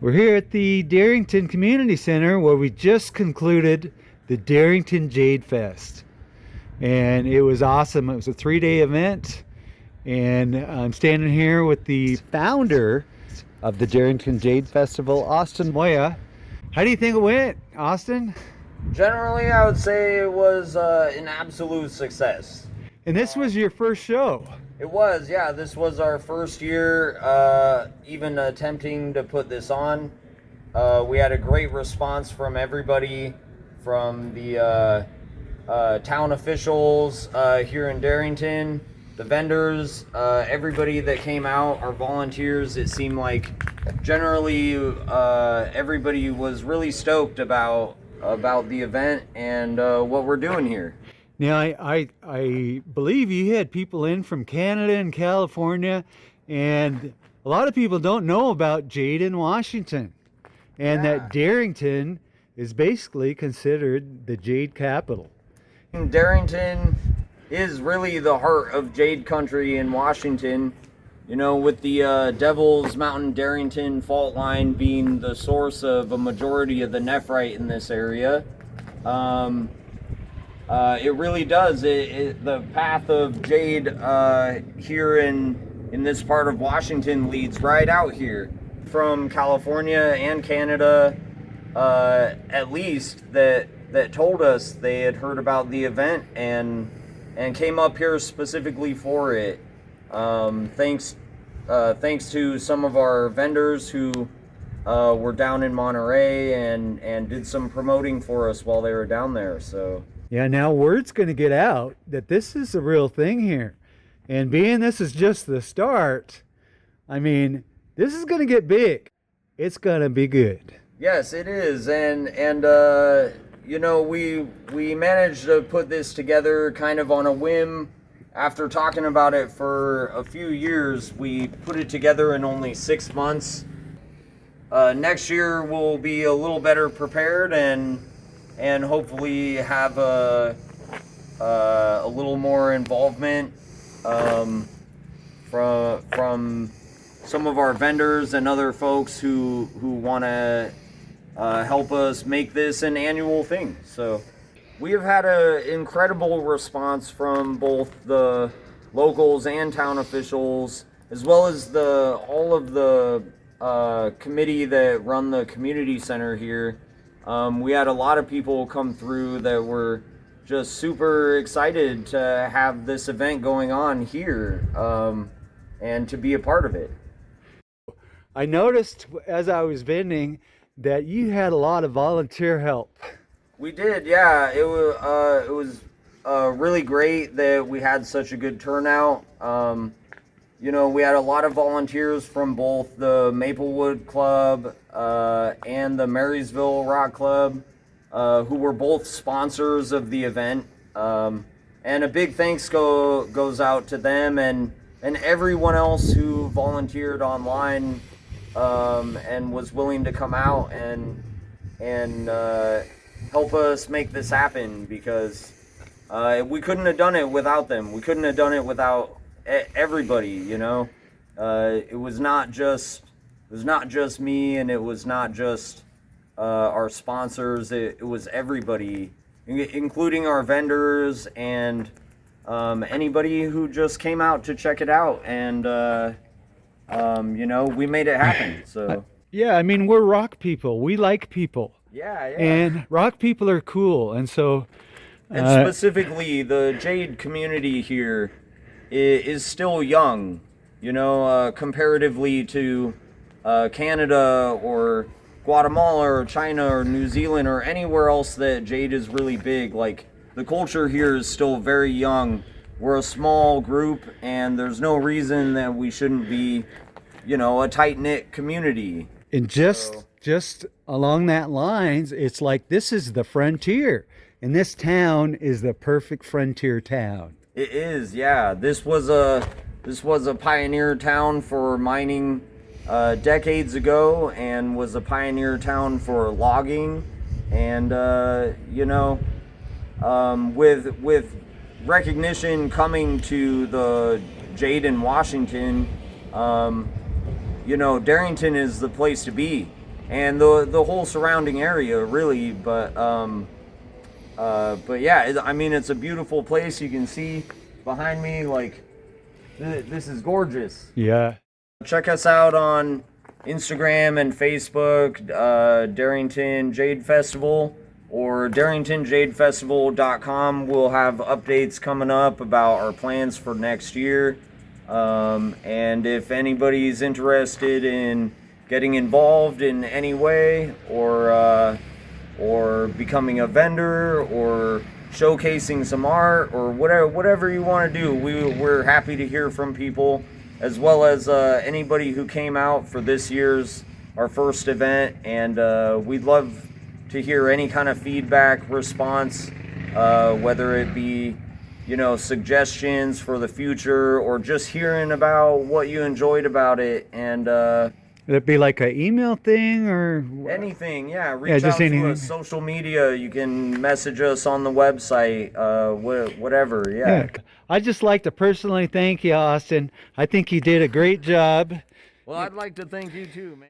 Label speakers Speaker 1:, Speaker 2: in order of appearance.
Speaker 1: We're here at the Darrington Community Center where we just concluded the Darrington Jade Fest. And it was awesome. It was a 3-day event. And I'm standing here with the founder of the Darrington Jade Festival, Austin Moya. How do you think it went, Austin?
Speaker 2: Generally, I would say it was an absolute success.
Speaker 1: And this was your first show.
Speaker 2: It was, yeah. This was our first year even attempting to put this on. We had a great response from everybody, from the town officials here in Darrington, the vendors, everybody that came out, our volunteers. It seemed like generally everybody was really stoked about the event and what we're doing here.
Speaker 1: Now, I believe you had people in from Canada and California, and a lot of people don't know about Jade in Washington, and that Darrington is basically considered the Jade capital.
Speaker 2: Darrington is really the heart of Jade country in Washington, you know, with the Devil's Mountain Darrington fault line being the source of a majority of the nephrite in this area. It really does. The path of Jade here in this part of Washington leads right out here from California and Canada, at least that told us they had heard about the event and came up here specifically for it. Thanks to some of our vendors who were down in Monterey and did some promoting for us while they were down there. So.
Speaker 1: Yeah, now word's going to get out that this is a real thing here. And being this is just the start, I mean, this is going to get big. It's going to be good.
Speaker 2: Yes, it is. And you know, we managed to put this together kind of on a whim. After talking about it for a few years, we put it together in only 6 months. Next year we'll be a little better prepared and hopefully have a little more involvement from some of our vendors and other folks who want to help us make this an annual thing. So we have had an incredible response from both the locals and town officials, as well as all of the committee that run the community center here. We had a lot of people come through that were just super excited to have this event going on here and to be a part of it.
Speaker 1: I noticed as I was vending that you had a lot of volunteer help.
Speaker 2: We did, yeah. It was really great that we had such a good turnout. You know, we had a lot of volunteers from both the Maplewood Club and the Marysville Rock Club, who were both sponsors of the event. And a big thanks goes out to them and everyone else who volunteered online and was willing to come out and help us make this happen, because we couldn't have done it without them. We couldn't have done it without everybody, you know. It was not just me, and it was not just our sponsors. It was everybody, including our vendors and anybody who just came out to check it out. And you know, we made it happen. So
Speaker 1: yeah, I mean, we're rock people. We like people.
Speaker 2: Yeah.
Speaker 1: And rock people are cool, and so.
Speaker 2: And specifically, the Jade community here is still young, you know, comparatively to Canada or Guatemala or China or New Zealand or anywhere else that Jade is really big. Like, the culture here is still very young. We're a small group, and there's no reason that we shouldn't be, you know, a tight-knit community.
Speaker 1: And just along that lines, it's like this is the frontier, and this town is the perfect frontier town.
Speaker 2: It is, yeah. This was a pioneer town for mining decades ago, and was a pioneer town for logging, and you know, with recognition coming to the Jade in Washington, you know, Darrington is the place to be. and the whole surrounding area, really. But yeah, I mean, it's a beautiful place. You can see behind me, like, this is gorgeous.
Speaker 1: Yeah.
Speaker 2: Check us out on Instagram and Facebook, Darrington Jade Festival, or darringtonjadefestival.com. We'll have updates coming up about our plans for next year. And if anybody's interested in getting involved in any way, or becoming a vendor, or showcasing some art, or whatever you want to do, we're happy to hear from people, as well as anybody who came out for this year's, our first event. And we'd love to hear any kind of feedback, response, whether it be, you know, suggestions for the future, or just hearing about what you enjoyed about it. And
Speaker 1: It'd be like an email thing or
Speaker 2: anything, yeah. Reach
Speaker 1: just
Speaker 2: out to
Speaker 1: anything.
Speaker 2: us, social media. You can message us on the website, whatever. Yeah.
Speaker 1: I'd just like to personally thank you, Austin. I think you did a great job.
Speaker 2: Well, I'd like to thank you too, man.